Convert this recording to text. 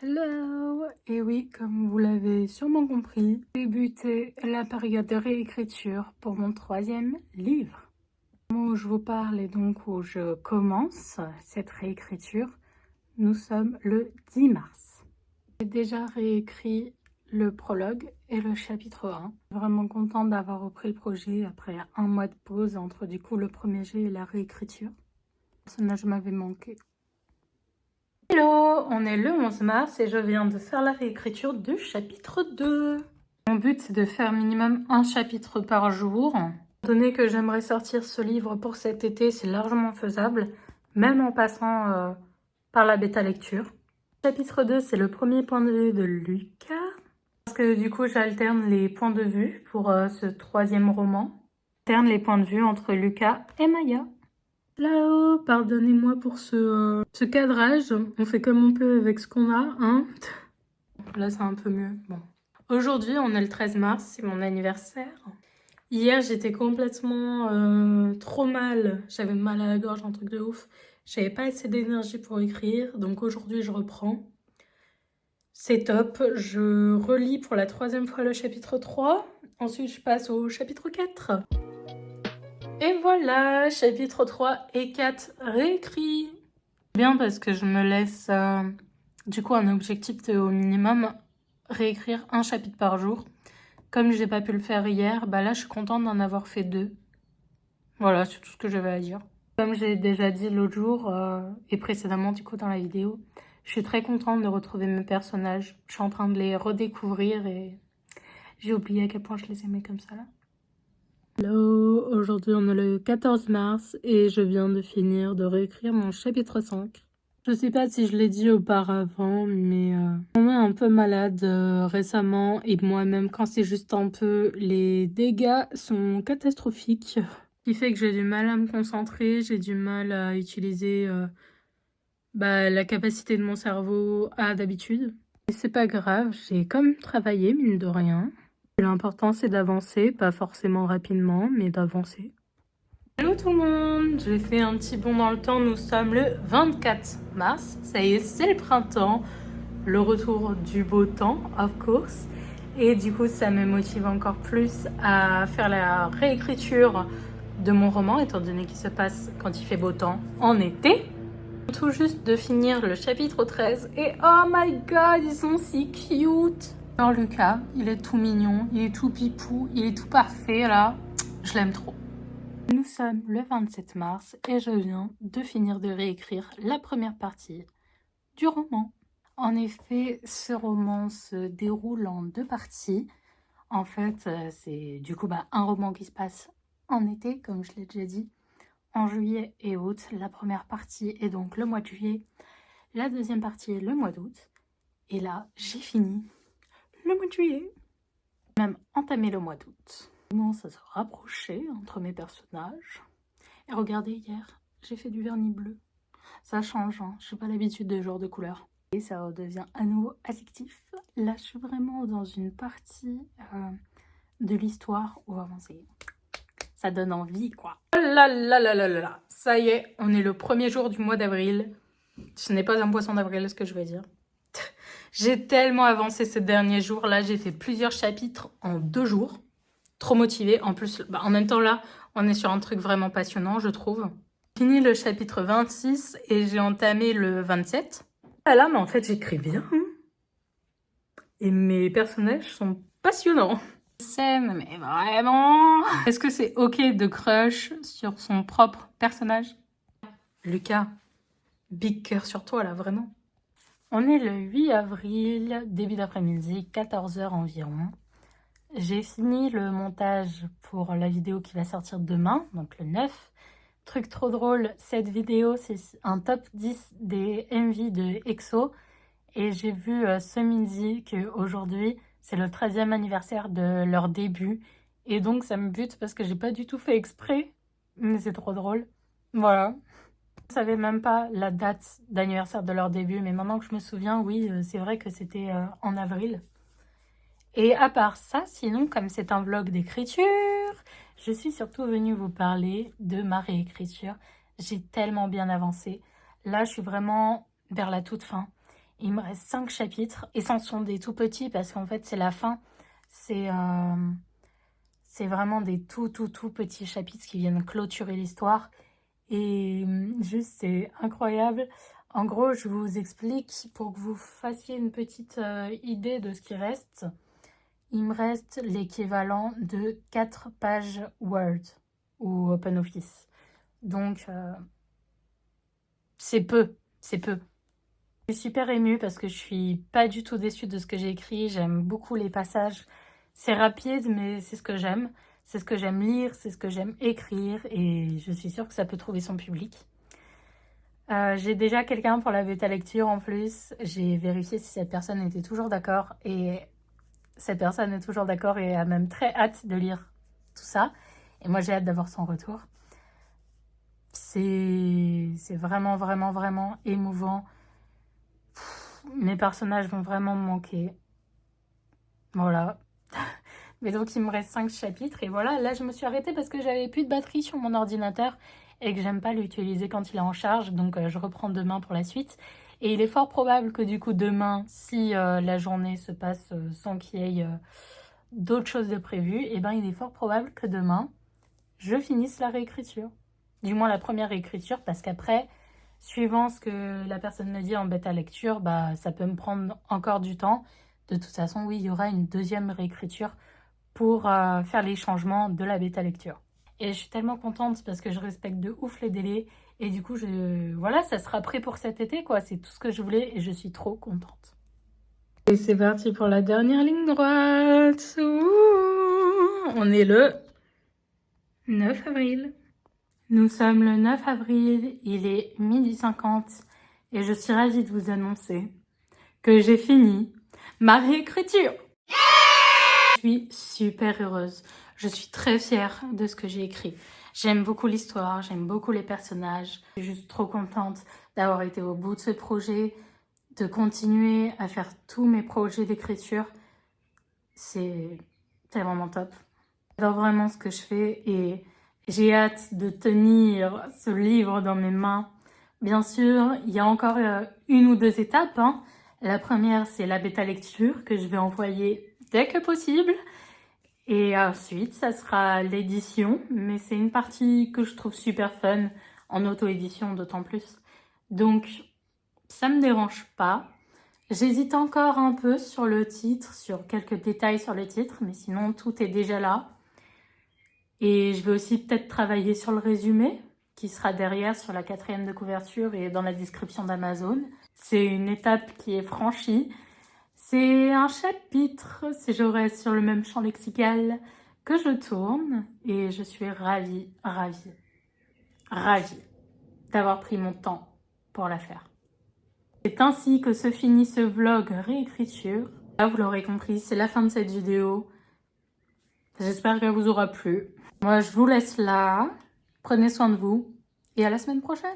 Hello! Et oui, comme vous l'avez sûrement compris, j'ai débuté la période de réécriture pour mon 3e livre. Au moment où je vous parle et donc où je commence cette réécriture, nous sommes le 10 mars. J'ai déjà réécrit le prologue et le chapitre 1. Vraiment contente d'avoir repris le projet après un mois de pause entre du coup le premier jet et la réécriture. Le personnage m'avait manqué. Hello, on est le 11 mars et je viens de faire la réécriture du chapitre 2. Mon but c'est de faire minimum un chapitre par jour. Étant donné que j'aimerais sortir ce livre pour cet été, c'est largement faisable, même en passant par la bêta lecture. Chapitre 2, c'est le premier point de vue de Lucas. Parce que du coup j'alterne les points de vue pour ce 3e roman. J'alterne les points de vue entre Lucas et Maya. Là-haut, pardonnez-moi pour ce cadrage. On fait comme on peut avec ce qu'on a, hein. Là, c'est un peu mieux. Bon. Aujourd'hui, on est le 13 mars, c'est mon anniversaire. Hier, j'étais complètement trop mal. J'avais mal à la gorge, un truc de ouf. J'avais pas assez d'énergie pour écrire, donc aujourd'hui, je reprends. C'est top. Je relis pour la 3e fois le chapitre 3. Ensuite, je passe au chapitre 4. Et voilà, chapitre 3 et 4 réécrits. Bien parce que je me laisse du coup un objectif de au minimum réécrire un chapitre par jour. Comme j'ai pas pu le faire hier, bah là je suis contente d'en avoir fait 2. Voilà, c'est tout ce que j'avais à dire. Comme j'ai déjà dit l'autre jour et précédemment du coup dans la vidéo, je suis très contente de retrouver mes personnages. Je suis en train de les redécouvrir et j'ai oublié à quel point je les aimais comme ça là. Hello, aujourd'hui on est le 14 mars et je viens de finir de réécrire mon chapitre 5. Je sais pas si je l'ai dit auparavant, mais on est un peu malade récemment et moi-même quand c'est juste un peu, les dégâts sont catastrophiques. Ce qui fait que j'ai du mal à me concentrer, j'ai du mal à utiliser la capacité de mon cerveau à d'habitude. Et c'est pas grave, j'ai comme travaillé mine de rien. L'important c'est d'avancer, pas forcément rapidement, mais d'avancer. Hello tout le monde, j'ai fait un petit bond dans le temps, nous sommes le 24 mars, ça y est, c'est le printemps, le retour du beau temps, of course, et du coup ça me motive encore plus à faire la réécriture de mon roman, étant donné qu'il se passe quand il fait beau temps en été. Tout juste de finir le chapitre 13 et oh my god, ils sont si cute. Alors Lucas, il est tout mignon, il est tout pipou, il est tout parfait là, je l'aime trop. Nous sommes le 27 mars et je viens de finir de réécrire la première partie du roman. En effet, ce roman se déroule en 2 parties. En fait, c'est du coup un roman qui se passe en été, comme je l'ai déjà dit, en juillet et août. La première partie est donc le mois de juillet, la deuxième partie est le mois d'août. Et là, j'ai fini le mois de juillet, même entamé le mois d'août. Je commence à se rapprocher entre mes personnages. Et regardez, hier, j'ai fait du vernis bleu. Ça change, hein. Je n'ai pas l'habitude de ce genre de couleur. Et ça redevient à nouveau addictif. Là, je suis vraiment dans une partie de l'histoire où avancer. Ça donne envie, quoi. Oh là là là là là là. Ça y est, on est le premier jour du mois d'avril. Ce n'est pas un poisson d'avril, ce que je veux dire. J'ai tellement avancé ces derniers jours. Là, j'ai fait plusieurs chapitres en 2 jours. Trop motivée. En plus, en même temps, là, on est sur un truc vraiment passionnant, je trouve. J'ai fini le chapitre 26 et j'ai entamé le 27. Ah là, mais en fait, j'écris bien. Et mes personnages sont passionnants. Scène, mais vraiment. Est-ce que c'est ok de crush sur son propre personnage? Lucas, big cœur sur toi, là, vraiment. On est le 8 avril, début d'après-midi, 14 h environ. J'ai fini le montage pour la vidéo qui va sortir demain, donc le 9. Truc trop drôle, cette vidéo, c'est un top 10 des MV de EXO. Et j'ai vu ce midi qu'aujourd'hui, c'est le 13e anniversaire de leur début. Et donc, ça me bute parce que j'ai pas du tout fait exprès. Mais c'est trop drôle. Voilà. Je ne savais même pas la date d'anniversaire de leur début. Mais maintenant que je me souviens, oui, c'est vrai que c'était en avril. Et à part ça, sinon, comme c'est un vlog d'écriture, je suis surtout venue vous parler de ma réécriture. J'ai tellement bien avancé. Là, je suis vraiment vers la toute fin. Il me reste 5 chapitres et ce sont des tout petits parce qu'en fait c'est la fin. C'est vraiment des tout petits chapitres qui viennent clôturer l'histoire. Et juste c'est incroyable. En gros, je vous explique pour que vous fassiez une petite idée de ce qui reste. Il me reste l'équivalent de 4 pages Word ou OpenOffice. Donc, c'est peu, c'est peu. Je suis super émue parce que je suis pas du tout déçue de ce que j'ai écrit. J'aime beaucoup les passages. C'est rapide, mais c'est ce que j'aime. C'est ce que j'aime lire, c'est ce que j'aime écrire et je suis sûre que ça peut trouver son public. J'ai déjà quelqu'un pour la bêta lecture en plus. J'ai vérifié si cette personne était toujours d'accord et cette personne est toujours d'accord et a même très hâte de lire tout ça. Et moi, j'ai hâte d'avoir son retour. C'est vraiment émouvant. Mes personnages vont vraiment me manquer. Voilà. Mais donc, il me reste 5 chapitres. Et voilà, là, je me suis arrêtée parce que j'avais plus de batterie sur mon ordinateur et que j'aime pas l'utiliser quand il est en charge. Donc, je reprends demain pour la suite. Et il est fort probable que du coup, demain, si la journée se passe sans qu'il y ait d'autres choses de prévues, et ben, il est fort probable que demain, je finisse la réécriture. Du moins, la première réécriture, parce qu'après, suivant ce que la personne me dit en bêta lecture, bah, ça peut me prendre encore du temps. De toute façon, oui, il y aura une deuxième réécriture pour faire les changements de la bêta lecture. Et je suis tellement contente parce que je respecte de ouf les délais. Et du coup, voilà, ça sera prêt pour cet été, quoi. C'est tout ce que je voulais et je suis trop contente. Et c'est parti pour la dernière ligne droite. Ouh, on est le 9 avril. Nous sommes le 9 avril, il est 12h50 et je suis ravie de vous annoncer que j'ai fini ma réécriture. Je suis super heureuse. Je suis très fière de ce que j'ai écrit. J'aime beaucoup l'histoire, j'aime beaucoup les personnages. Je suis juste trop contente d'avoir été au bout de ce projet, de continuer à faire tous mes projets d'écriture. C'est vraiment top. J'adore vraiment ce que je fais et j'ai hâte de tenir ce livre dans mes mains. Bien sûr, il y a encore une ou deux étapes, hein. La première, c'est la bêta lecture que je vais envoyer dès que possible. Et ensuite, ça sera l'édition, mais c'est une partie que je trouve super fun en auto-édition d'autant plus. Donc, ça me dérange pas. J'hésite encore un peu sur le titre, sur quelques détails sur le titre, mais sinon tout est déjà là. Et je vais aussi peut-être travailler sur le résumé, qui sera derrière sur la 4e de couverture et dans la description d'Amazon. C'est une étape qui est franchie. C'est un chapitre, si je reste sur le même champ lexical, que je tourne et je suis ravie d'avoir pris mon temps pour la faire. C'est ainsi que se finit ce vlog réécriture. Là, vous l'aurez compris, c'est la fin de cette vidéo. J'espère qu'elle vous aura plu. Moi, je vous laisse là. Prenez soin de vous et à la semaine prochaine.